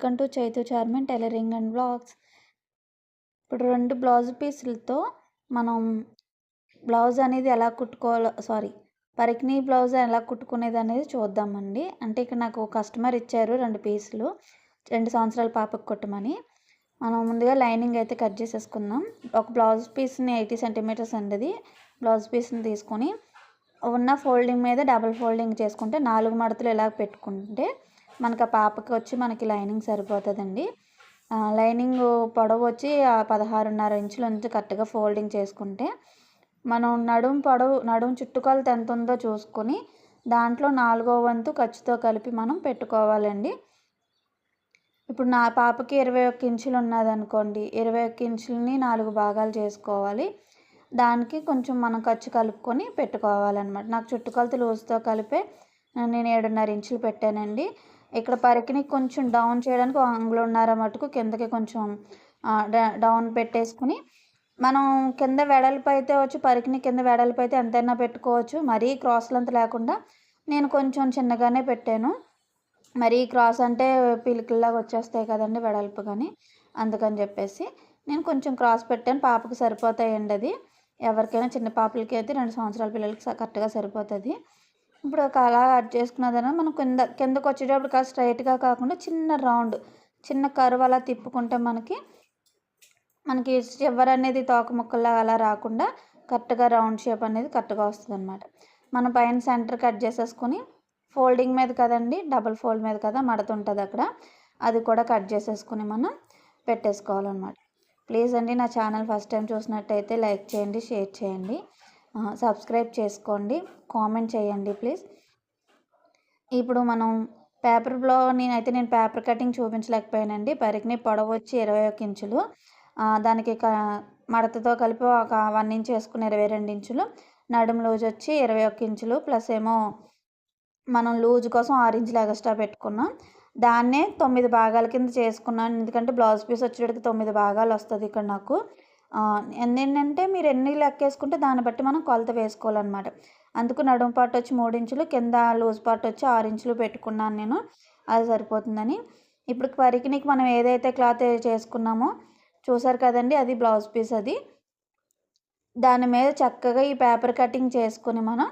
Welcome to Chaitu చార్మిన్ tailoring and blogs. ఇప్పుడు 2 blouse పీసులతో మనం బ్లౌజ్ అనేది ఎలా కుట్టుకోవాలో పరికిణీ బ్లౌజ్ ఎలా కుట్టుకునేది అనేది చూద్దామండి. అంటే ఇక్కడ నాకు కస్టమర్ ఇచ్చారు 2 పీసులు 2 సంవత్సరాల పాపకు కుట్టమని. మనం ముందుగా లైనింగ్ అయితే కట్ చేసేసుకుందాం. ఒక బ్లౌజ్ పీస్ని 80 సెంటీమీటర్స్ అండి అది. బ్లౌజ్ పీస్ని తీసుకొని ఉన్న ఫోల్డింగ్ మీద డబుల్ ఫోల్డింగ్ చేసుకుంటే 4 మడతలు ఇలా పెట్టుకుంటే మనకు ఆ పాపకి వచ్చి మనకి లైనింగ్ సరిపోతుందండి. లైనింగ్ పొడవు వచ్చి 16.5 ఇంచుల నుంచి కరెక్ట్గా ఫోల్డింగ్ చేసుకుంటే మనం నడుము చుట్టుకొలత ఎంత ఉందో చూసుకొని దాంట్లో 4వ వంతు ఖర్చుతో కలిపి మనం పెట్టుకోవాలండి. ఇప్పుడు నా పాపకి 21 ఇంచులు ఉన్నదనుకోండి, 21 ఇంచులని 4 భాగాలు చేసుకోవాలి. దానికి కొంచెం మనం ఖర్చు కలుపుకొని పెట్టుకోవాలన్నమాట. నాకు చుట్టుకొలత లూజ్తో కలిపే నేను 7.5 ఇంచులు పెట్టానండి. ఇక్కడ పరికిని కొంచెం డౌన్ చేయడానికి అంగుళన్నర మటుకు కిందకి కొంచెం డౌన్ పెట్టేసుకుని మనం కింద వెడల్పు అయితే వచ్చి పరికిని కింద వెడల్పు అయితే ఎంతైనా పెట్టుకోవచ్చు. మరీ క్రాస్ లెంత్ లేకుండా నేను కొంచెం చిన్నగానే పెట్టాను. మరీ క్రాస్ అంటే పిలికిల్లాగా వచ్చేస్తాయి కదండి వెడల్పు, కానీ అందుకని చెప్పేసి నేను కొంచెం క్రాస్ పెట్టాను. పాపకి సరిపోతాయండి. అది ఎవరికైనా చిన్న పాపలకి అయితే 2 సంవత్సరాల పిల్లలకి కరెక్ట్గా సరిపోతుంది. ఇప్పుడు ఒక అలా కట్ చేసుకున్నదన మనం కిందకు వచ్చేటప్పుడు స్ట్రైట్గా కాకుండా చిన్న కర్వ్ అలా తిప్పుకుంటే మనకి చివర అనేది తోక ముక్కల్లా అలా రాకుండా కరెక్ట్గా రౌండ్ షేప్ అనేది కరెక్ట్గా వస్తుంది అనమాట. మనం పైన సెంటర్ కట్ చేసేసుకొని ఫోల్డింగ్ మీద కదండి, డబుల్ ఫోల్డ్ మీద కదా మడత ఉంటుంది అక్కడ, అది కూడా కట్ చేసేసుకుని మనం పెట్టేసుకోవాలన్నమాట. ప్లీజ్ అండి, నా ఛానల్ ఫస్ట్ టైం చూసినట్టయితే లైక్ చేయండి, షేర్ చేయండి, సబ్స్క్రైబ్ చేసుకోండి, కామెంట్ చేయండి ప్లీజ్. ఇప్పుడు మనం నేను పేపర్ కటింగ్ చూపించలేకపోయానండి. పరికిని పొడవు వచ్చి 21 ఇంచులు, దానికి మడతతో కలిపి ఒక 1 ఇంచ్ వేసుకుని 22 ఇంచులు, నడుము లూజ్ వచ్చి 21 ఇంచులు ప్లస్ ఏమో మనం లూజ్ కోసం 6 ఇంచులు ఎక్స్ట్రా పెట్టుకున్నాం. దాన్నే 9 భాగాల కింద చేసుకున్నాను. ఎందుకంటే బ్లౌజ్ పీస్ వచ్చేటికి 9 భాగాలు వస్తుంది ఇక్కడ నాకు. ఏంటంటే మీరు ఎన్ని లెక్కేసుకుంటే దాన్ని బట్టి మనం కొలత వేసుకోవాలన్నమాట. అందుకు నడుము పార్ట్ వచ్చి 3 ఇంచులు, కింద లూజ్ పార్ట్ వచ్చి 6 ఇంచులు పెట్టుకున్నాను నేను. అది సరిపోతుందని. ఇప్పుడు పరికినికి మనం ఏదైతే క్లాత్ చేసుకున్నామో చూసారు కదండి, అది బ్లౌజ్ పీస్. అది దాని మీద చక్కగా ఈ పేపర్ కటింగ్ చేసుకుని మనం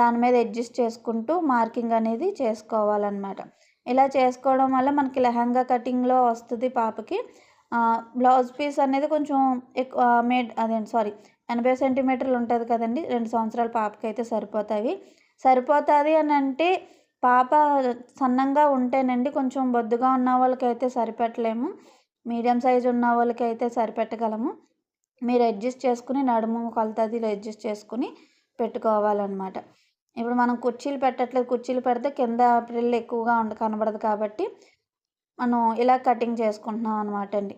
దాని మీద అడ్జస్ట్ చేసుకుంటూ మార్కింగ్ అనేది చేసుకోవాలన్నమాట. ఇలా చేసుకోవడం వల్ల మనకి లెహంగా కటింగ్లో వస్తుంది పాపకి. బ్లౌజ్ పీస్ అనేది కొంచెం ఎక్కువ 80 సెంటీమీటర్లు ఉంటుంది కదండి. 2 సంవత్సరాల పాపకి అయితే సరిపోతుంది అని అంటే పాప సన్నంగా ఉంటేనండి. కొంచెం బొద్దుగా ఉన్న వాళ్ళకైతే సరిపెట్టలేము, మీడియం సైజు ఉన్న వాళ్ళకైతే సరిపెట్టగలము. మీరు అడ్జస్ట్ చేసుకుని నడుము కొలత అది అడ్జస్ట్ చేసుకుని పెట్టుకోవాలన్నమాట. ఇప్పుడు మనం కుర్చీలు పెట్టట్లేదు, కుర్చీలు పెడితే కింద ప్రిల్ ఎక్కువగా కనబడదు కాబట్టి మనం ఇలా కటింగ్ చేసుకుంటున్నాం అనమాట అండి.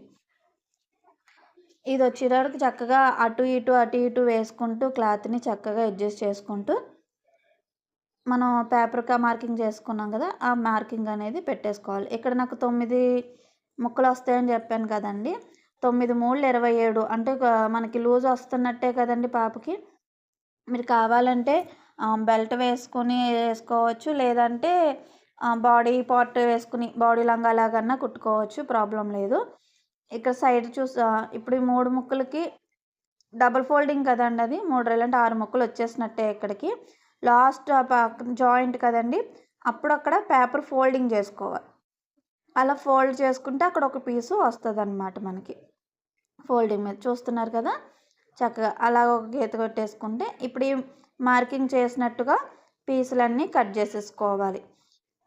ఇది వచ్చేటప్పటికి చక్కగా అటు ఇటు వేసుకుంటూ క్లాత్ని చక్కగా అడ్జస్ట్ చేసుకుంటూ మనం పేపర్గా మార్కింగ్ చేసుకున్నాం కదా, ఆ మార్కింగ్ అనేది పెట్టేసుకోవాలి. ఇక్కడ నాకు 9 ముక్కలు వస్తాయని చెప్పాను కదండి. 9 3 27 అంటే మనకి లూజ్ వస్తున్నట్టే కదండి పాపకి. మీరు కావాలంటే బెల్ట్ వేసుకోవచ్చు, లేదంటే బాడీ పార్ట్ వేసుకుని బాడీ లంగా లాగన్నా కుట్టుకోవచ్చు, ప్రాబ్లం లేదు. ఇక్కడ సైడ్ ఇప్పుడు ఈ 3 ముక్కలకి డబుల్ ఫోల్డింగ్ కదండి, అది 3 అంటే 6 ముక్కలు వచ్చేసినట్టే. ఇక్కడికి లాస్ట్ జాయింట్ కదండి, అప్పుడు అక్కడ పేపర్ ఫోల్డింగ్ చేసుకోవాలి. అలా ఫోల్డ్ చేసుకుంటే అక్కడ ఒక పీసు వస్తుంది అన్నమాట మనకి. ఫోల్డింగ్ మీద చూస్తున్నారు కదా, చక్కగా అలా ఒక గీత కొట్టేసుకుంటే ఇప్పుడు ఈ మార్కింగ్ చేసినట్టుగా పీసులన్నీ కట్ చేసేసుకోవాలి.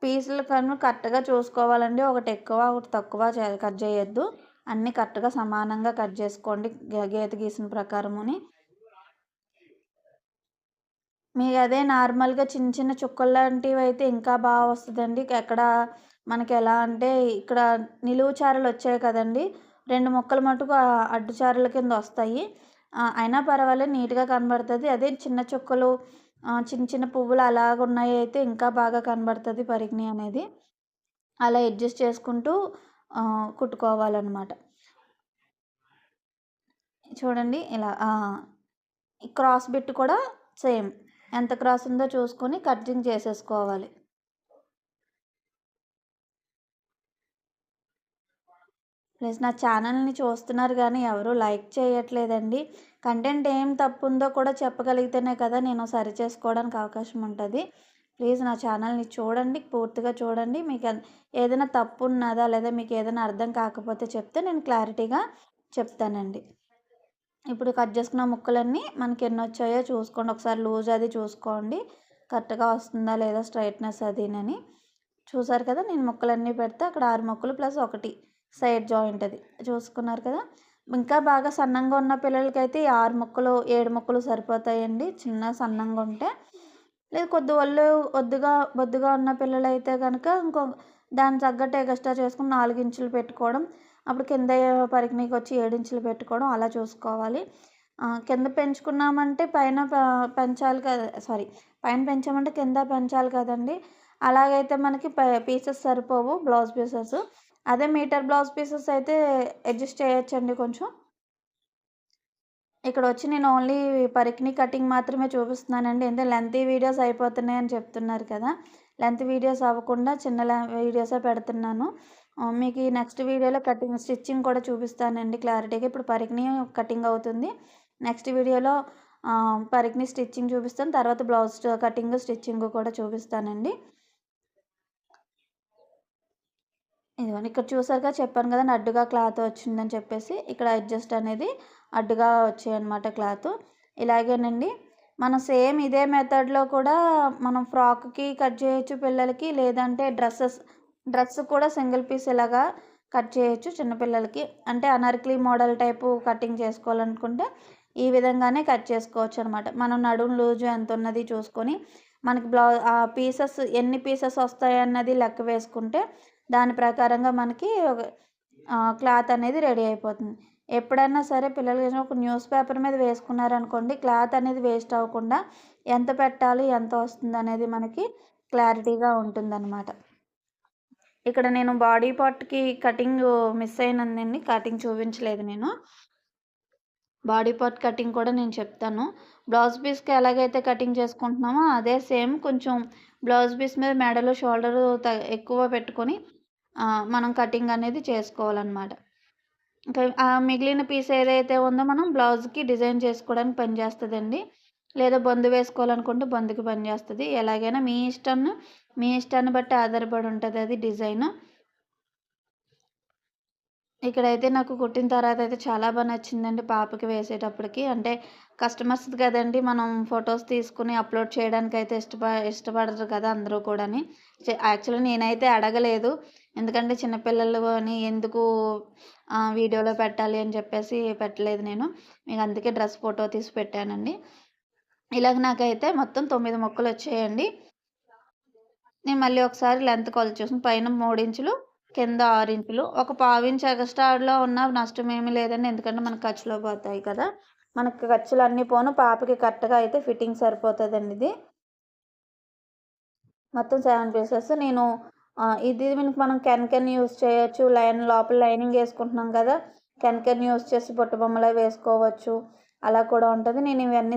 పీసులు కరెక్ట్గా చూసుకోవాలండి, ఒకటి ఎక్కువ ఒకటి తక్కువ కట్ చేయొద్దు. అన్నీ కరెక్ట్గా సమానంగా కట్ చేసుకోండి గీత గీసిన ప్రకారముని. మీకు అదే నార్మల్గా చిన్న చుక్కలు లాంటివి అయితే ఇంకా బాగా వస్తుందండి. ఎక్కడ మనకి ఎలా అంటే ఇక్కడ నిలువు చారలు వచ్చాయి కదండి, 2 ముక్కలు మటుకు అడ్డు చారల కింద వస్తాయి. అయినా పర్వాలేదు, నీట్గా కనబడుతుంది. అదే చిన్న చుక్కలు చిన్న పువ్వులు అలాగ ఉన్నాయి అయితే ఇంకా బాగా కనబడుతుంది పరికిణి అనేది. అలా అడ్జస్ట్ చేసుకుంటూ కుట్టుకోవాలన్నమాట. చూడండి ఇలా. క్రాస్ బిట్ కూడా సేమ్ ఎంత క్రాస్ ఉందో చూసుకొని కటింగ్ చేసేసుకోవాలి. ప్లస్ నా ఛానల్ని చూస్తున్నారు కానీ ఎవరు లైక్ చేయట్లేదండి. కంటెంట్ ఏం తప్పు ఉందో కూడా చెప్పగలిగితేనే కదా నేను సరి చేసుకోవడానికి అవకాశం ఉంటుంది. ప్లీజ్ నా ఛానల్ని చూడండి, పూర్తిగా చూడండి. మీకు ఏదైనా తప్పు ఉన్నదా లేదా మీకు ఏదైనా అర్థం కాకపోతే చెప్తే నేను క్లారిటీగా చెప్తానండి. ఇప్పుడు కట్ చేసుకున్న ముక్కలన్నీ మనకి ఎన్ని వచ్చాయో చూసుకోండి. ఒకసారి లూజ్ అది చూసుకోండి, కరెక్ట్గా వస్తుందా లేదా స్ట్రైట్నెస్ అదినని. చూసారు కదా, నేను ముక్కలన్నీ పెడితే అక్కడ 6 ముక్కలు ప్లస్ 1 సైడ్ జాయింట్ అది చూసుకున్నారు కదా. ఇంకా బాగా సన్నంగా ఉన్న పిల్లలకైతే 6 ముక్కలు 7 ముక్కలు సరిపోతాయండి, చిన్న సన్నంగా ఉంటే. లేదు కొద్ది ఒళ్ళు బొద్దుగా ఉన్న పిల్లలైతే కనుక దానికి తగ్గట్టు ఎక్స్ట్రా చేసుకుని 4 ఇంచులు పెట్టుకోవడం, అప్పుడు కింద పరికిణీకి వచ్చి 7 ఇంచులు పెట్టుకోవడం అలా చూసుకోవాలి. కింద పెంచుకున్నామంటే పైన పెంచాలి కదా, సారీ పైన పెంచామంటే కింద పెంచాలి కదండి. అలాగైతే మనకి పీసెస్ సరిపోవు, బ్లౌజ్ పీసెస్. అదే మీటర్ బ్లౌజ్ పీసెస్ అయితే అడ్జస్ట్ చేయొచ్చండి కొంచెం. ఇక్కడ వచ్చి నేను ఓన్లీ పరికిణీ కటింగ్ మాత్రమే చూపిస్తున్నానండి. ఎందుకంటే లెంతీ వీడియోస్ అయిపోతున్నాయని చెప్తున్నారు కదా, లెంత్ వీడియోస్ అవ్వకుండా చిన్న వీడియోసే పెడుతున్నాను. మీకు ఈ నెక్స్ట్ వీడియోలో స్టిచ్చింగ్ కూడా చూపిస్తానండి క్లారిటీగా. ఇప్పుడు పరికిణీ కటింగ్ అవుతుంది, నెక్స్ట్ వీడియోలో పరికిణీ స్టిచ్చింగ్ చూపిస్తాను, తర్వాత బ్లౌజ్ కటింగ్ స్టిచ్చింగ్ కూడా చూపిస్తానండి. ఇదిగోండి ఇక్కడ చూసారుగా, చెప్పాను కదా అడ్డుగా క్లాత్ వచ్చిందని చెప్పేసి. ఇక్కడ అడ్జస్ట్ అనేది అడ్డుగా వచ్చాయన్నమాట క్లాత్. ఇలాగేనండి మనం సేమ్ ఇదే మెథడ్లో కూడా మనం ఫ్రాక్కి కట్ చేయొచ్చు పిల్లలకి, లేదంటే డ్రెస్ కూడా సింగిల్ పీస్ ఇలాగా కట్ చేయొచ్చు చిన్నపిల్లలకి. అంటే అనార్కలి మోడల్ టైపు కటింగ్ చేసుకోవాలనుకుంటే ఈ విధంగానే కట్ చేసుకోవచ్చు అనమాట. మనం నడుము లూజు ఎంత ఉన్నది చూసుకొని మనకి పీసెస్ ఎన్ని పీసెస్ వస్తాయన్నది లెక్క వేసుకుంటే దాని ప్రకారంగా మనకి క్లాత్ అనేది రెడీ అయిపోతుంది. ఎప్పుడైనా సరే పిల్లలు ఒక న్యూస్ పేపర్ మీద వేసుకున్నారనుకోండి, క్లాత్ అనేది వేస్ట్ అవ్వకుండా ఎంత పెట్టాలి ఎంత వస్తుంది అనేది మనకి క్లారిటీగా ఉంటుందన్నమాట. ఇక్కడ నేను బాడీ పార్ట్కి కటింగ్ మిస్ అయినందండి, కటింగ్ చూపించలేదు నేను. బాడీ పార్ట్ కటింగ్ కూడా నేను చెప్తాను. బ్లౌజ్ పీస్కి ఎలాగైతే కటింగ్ చేసుకుంటున్నామో అదే సేమ్ కొంచెం బ్లౌజ్ పీస్ మీద మెడలో షోల్డరు ఎక్కువ పెట్టుకొని మనం కటింగ్ అనేది చేసుకోవాలన్నమాట. ఇంకా మిగిలిన పీస్ ఏదైతే ఉందో మనం బ్లౌజ్కి డిజైన్ చేసుకోవడానికి పనిచేస్తుందండి. లేదా బొందు వేసుకోవాలనుకుంటే బొందుకి పనిచేస్తుంది. ఎలాగైనా మీ ఇష్టాన్ని బట్టి ఆధారపడి ఉంటుంది అది డిజైన్. ఇక్కడైతే నాకు కుట్టిన తర్వాత అయితే చాలా బాగా నచ్చిందండి పాపకి వేసేటప్పటికి. అంటే కస్టమర్స్ కదండి, మనం ఫొటోస్ తీసుకుని అప్లోడ్ చేయడానికి అయితే ఇష్టపడరు కదా అందరూ కూడాని. యాక్చువల్లీ నేనైతే అడగలేదు, ఎందుకంటే చిన్నపిల్లలు అని ఎందుకు వీడియోలో పెట్టాలి అని చెప్పేసి పెట్టలేదు నేను. మీకు అందుకే డ్రెస్ ఫోటో తీసి పెట్టానండి. ఇలాగ నాకైతే మొత్తం 9 ముక్కలు వచ్చాయండి. నేను మళ్ళీ ఒకసారి లెంత్ కొలత చూసాను. పైన 3 ఇంచులు, కింద 6 ఇంచులు. ఒక పావించి ఎక్స్ట్రాలో ఉన్న నష్టం ఏమీ లేదండి, ఎందుకంటే మనకు ఖర్చులో పోతాయి కదా. మనకు ఖర్చులు అన్నీ పోను, పాపకి కరెక్ట్గా అయితే ఫిట్టింగ్ సరిపోతుందండి. ఇది మొత్తం 7 పీసెస్. నేను ఇది మనం కెన్ యూస్ చేయొచ్చు. లోపల లైనింగ్ వేసుకుంటున్నాం కదా, కెన్ యూస్ చేసి బుట్ట బొమ్మలా వేసుకోవచ్చు, అలా కూడా ఉంటుంది. నేను ఇవన్నీ